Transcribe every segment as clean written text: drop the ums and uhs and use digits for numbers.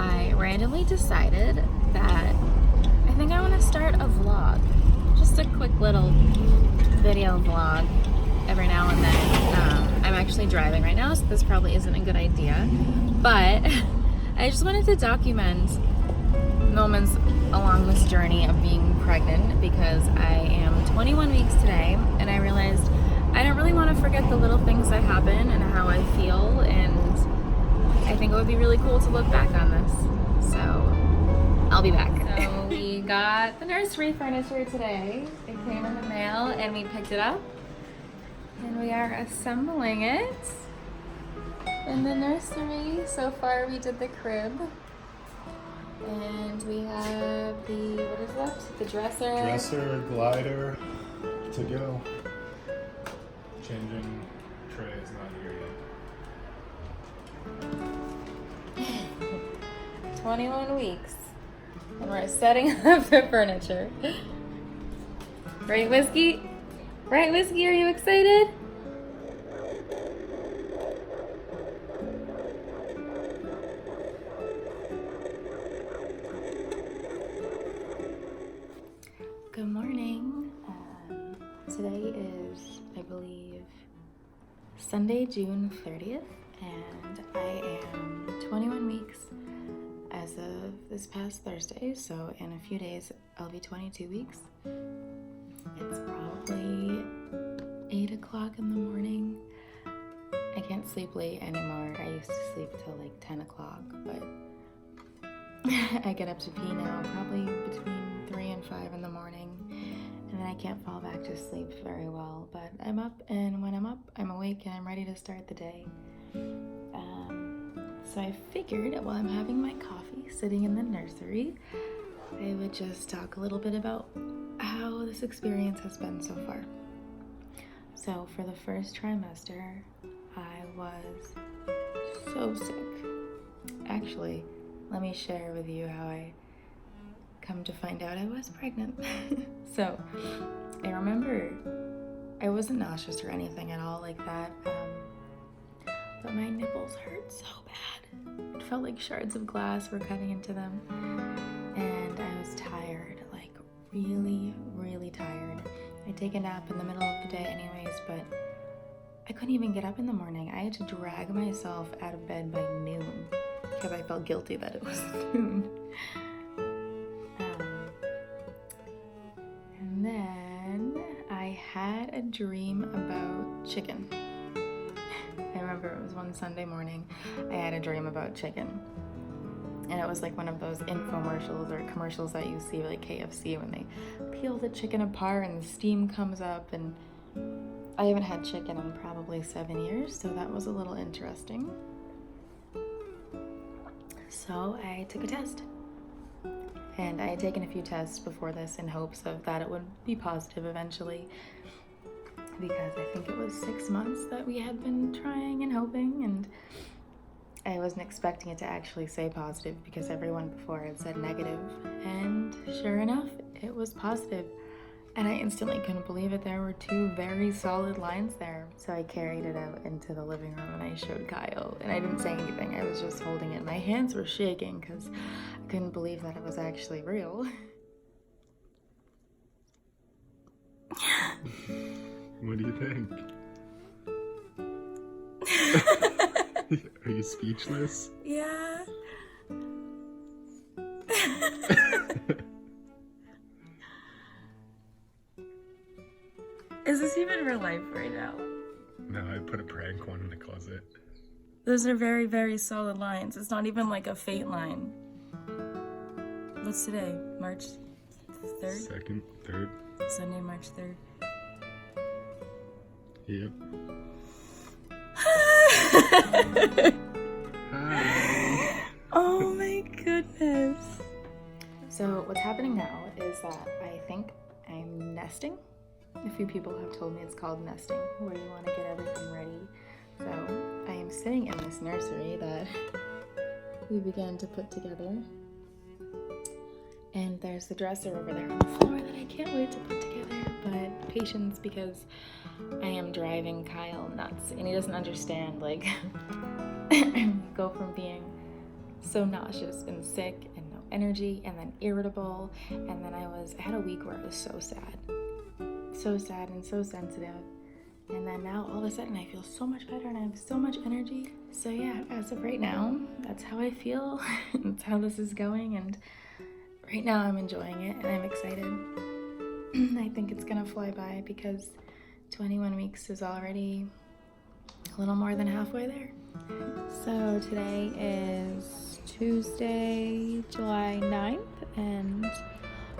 I randomly decided that I think I want to start a vlog. Just a quick little video vlog every now and then. I'm actually driving right now, so this probably isn't a good idea. But I just wanted to document moments along this journey of being pregnant because I am 21 weeks today, and I realized I don't really want to forget the little things that happen and how I feel, and I think it would be really cool to look back on this. So I'll be back. So we got the nursery furniture today. It came in the mail and we picked it up, and we are assembling it in the nursery. So far we did the crib, and we have the, what is left? The dresser. Dresser, glider, to go. Changing tray is not here yet. 21 weeks, and we're setting up the furniture. Right, Whiskey? Right, Whiskey, are you excited? Good morning. Today is, I believe, Sunday, June 30th, and I am 21 weeks as of this past Thursday, so in a few days I'll be 22 weeks. It's probably 8 o'clock in the morning. I can't sleep late anymore. I used to sleep till like 10 o'clock, but I get up to pee now probably between 3 and 5 in the morning. And then I can't fall back to sleep very well, but I'm up, and when I'm up, I'm awake and I'm ready to start the day. So I figured while I'm having my coffee sitting in the nursery, I would just talk a little bit about how this experience has been so far. So for the first trimester, I was so sick. Actually, let me share with you how I come to find out I was pregnant. So I remember I wasn't nauseous or anything at all like that, but my nipples hurt so bad. It felt like shards of glass were cutting into them, and I was tired, like really, really tired. I'd take a nap in the middle of the day anyways, but I couldn't even get up in the morning. I had to drag myself out of bed by noon because I felt guilty that it was noon. And then I had a dream about chicken. I remember it was one Sunday morning, I had a dream about chicken. And it was like one of those infomercials or commercials that you see like KFC when they peel the chicken apart and the steam comes up. And I haven't had chicken in probably 7 years, so that was a little interesting. So I took a test. And I had taken a few tests before this in hopes of that it would be positive eventually, because I think it was 6 months that we had been trying and hoping, and I wasn't expecting it to actually say positive because everyone before had said negative, and sure enough, it was positive. And I instantly couldn't believe it. There were 2 very solid lines there. So I carried it out into the living room and I showed Kyle, and I didn't say anything. I was just holding it. My hands were shaking because I couldn't believe that it was actually real. What do you think? Are you speechless? Yeah. Is this even real life right now? No, I put a prank one in the closet. Those are very, very solid lines. It's not even like a fate line. What's today? March 3rd? 2nd, 3rd. Sunday, March 3rd. Yep. Oh my goodness. So what's happening now is that I think I'm nesting. A few people have told me it's called nesting, where you want to get everything ready. So I am sitting in this nursery that we began to put together. And there's the dresser over there on the floor that I can't wait to put together, but patience, because I am driving Kyle nuts and he doesn't understand, like, go from being so nauseous and sick and no energy and then irritable. And then I had a week where I was so sad and so sensitive. And then now all of a sudden I feel so much better and I have so much energy. So yeah, as of right now, that's how I feel. That's how this is going. And right now I'm enjoying it and I'm excited. I think it's gonna fly by because 21 weeks is already a little more than halfway there. So today is Tuesday, July 9th, and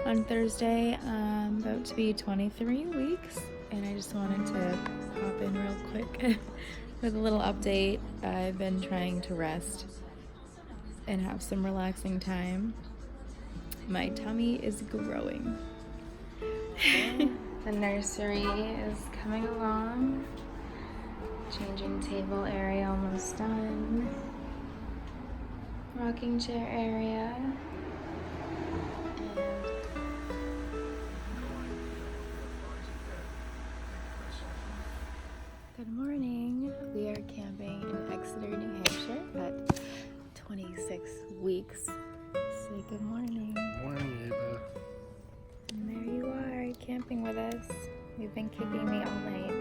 on Thursday I'm about to be 23 weeks, and I just wanted to hop in real quick with a little update. I've been trying to rest and have some relaxing time. My tummy is growing. The nursery is coming along. Changing table area almost done. Rocking chair area. Good morning. We are camping in Exeter, New Hampshire at 26 weeks. Say good morning. Morning, Ava. And there you are, camping with us. You've been kicking me all night.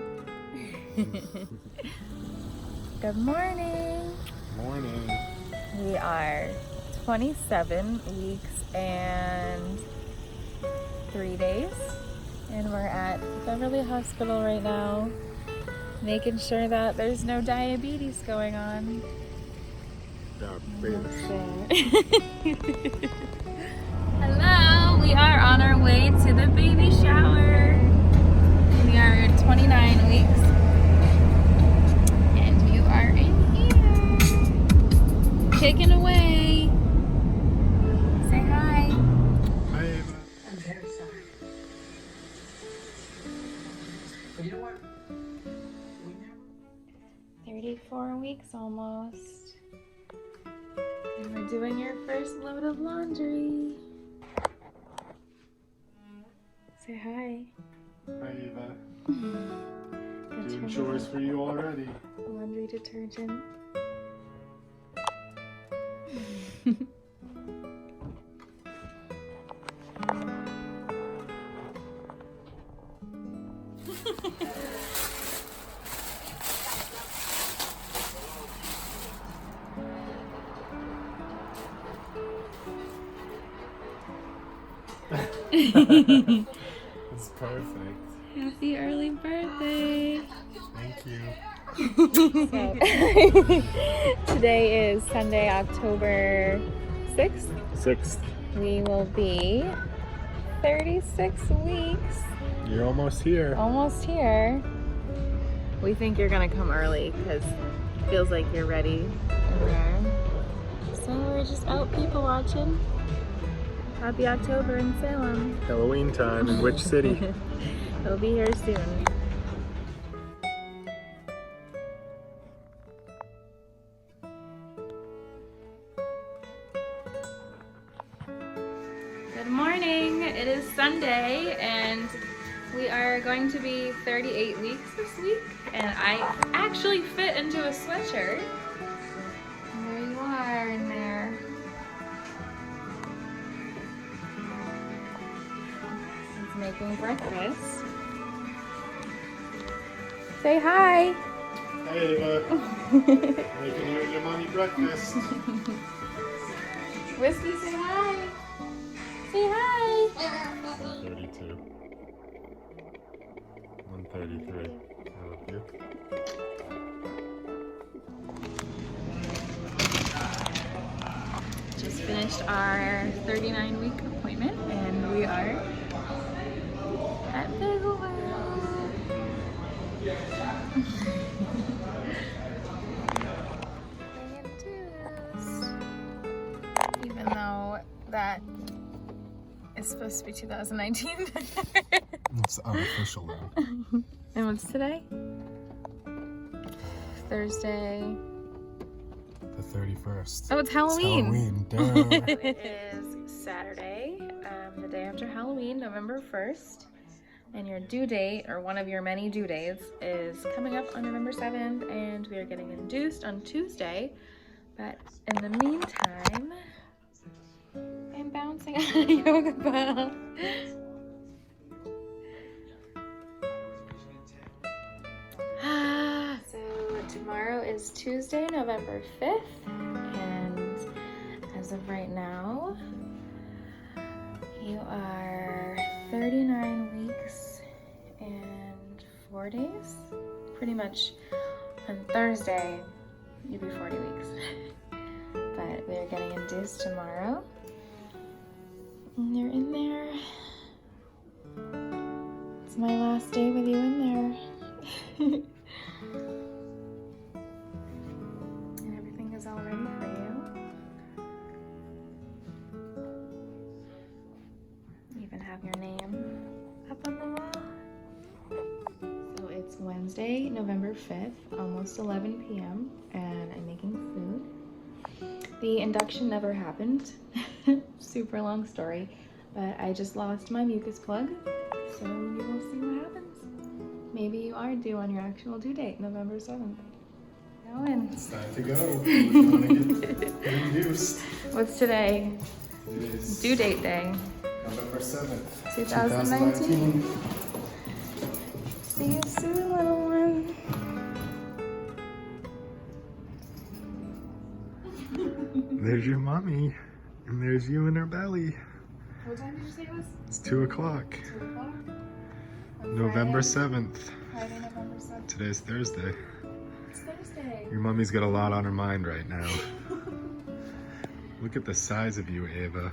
Good morning. Morning. We are 27 weeks and 3 days, and we're at Beverly Hospital right now, making sure that there's no diabetes going on. Hello, we are on our way to the baby shower. We are 29 weeks, and you are in here. Kicking away. Say hi. Hi, Ava. I'm very sorry. But you know what? We never... 34 weeks almost. And we're doing your first load of laundry. Say hi. Hi, Ava. Got Doing your chores for you already. laundry detergent. It's perfect. Happy early birthday. Thank you. Today is Sunday, October 6th. 6th. We will be 36 weeks. You're almost here. Almost here. We think you're gonna come early because it feels like you're ready in there. So we're just out people watching. Happy October in Salem. Halloween time in which city? It'll be here soon. Good morning. It is Sunday and we are going to be 38 weeks this week, and I actually fit into a sweatshirt. And there you are in there. He's making breakfast. Say hi. Hi, Ava. Making you and your mommy breakfast. Whiskey, say hi. Say hi. 32. 133. I love you. Just finished our 39-week appointment, and we are at Bigelow. Even though that is supposed to be 2019. It's unofficial now. And what's today? Thursday. The 31st. Oh, it's Halloween. It's Halloween, duh. It is Saturday, the day after Halloween, November 1st. And your due date, or one of your many due dates, is coming up on November 7th, and we are getting induced on Tuesday. But in the meantime, I'm bouncing on a yoga ball. So tomorrow is Tuesday, November 5th, and as of right now, you are 39 weeks and 4 days. Pretty much on Thursday, you'll be 40 weeks. But we're getting induced tomorrow. And you're in there. It's my last day with you in there. And everything is all ready for you. You even have your name up on the wall. So it's Wednesday, November 5th, almost 11 p.m. and I'm making food. The induction never happened. Super long story, but I just lost my mucus plug, so we will see what happens. Maybe you are due on your actual due date, November 7th. Going. It's time to go. We're going to get induced. What's today? It is Due date day. November 7th, 2019. See you soon, little one. There's your mommy, and there's you in her belly. What time did you say it was? It's 2 o'clock. 2 o'clock? November 7th. Friday, November 7th. Today's Thursday. It's Thursday. Your mommy's got a lot on her mind right now. Look at the size of you, Ava.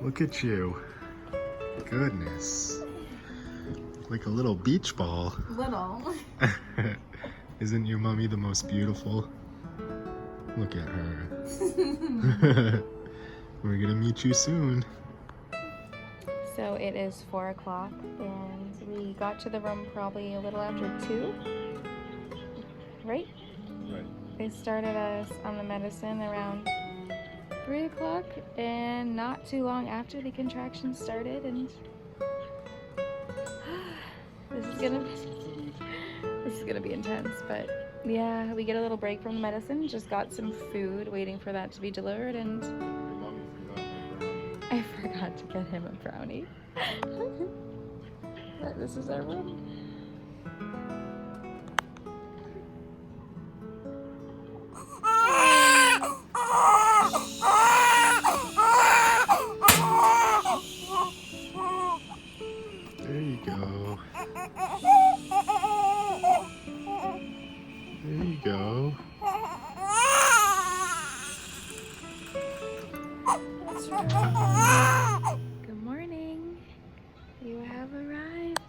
Look at you. Goodness. Like a little beach ball. Little. Isn't your mommy the most beautiful? Look at her. We're gonna meet you soon. So it is 4 o'clock and we got to the room probably a little after 2, right? Right. They started us on the medicine around 3 o'clock and not too long after the contractions started, and this is gonna be intense, but yeah, we get a little break from the medicine, just got some food waiting for that to be delivered, and I forgot to get him a brownie. But this is our room. There you go. There you go. Good morning. You have arrived.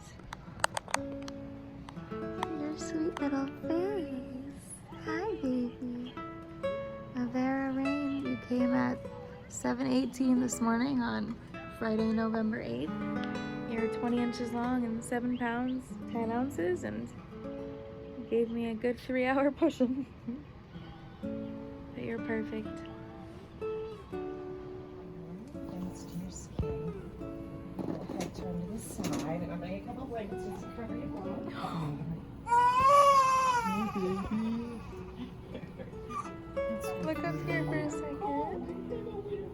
Your sweet little face. Hi, baby. Avairra Rain, you came at 7:18 this morning on Friday, November 8th. You're 20 inches long and 7 pounds, 10 ounces, and you gave me a good 3-hour pushing. But you're perfect. Thanks to your skin. Head turn to the side, and I'm gonna get a couple blankets just to cover you up. Look up here for a second. That's so cute.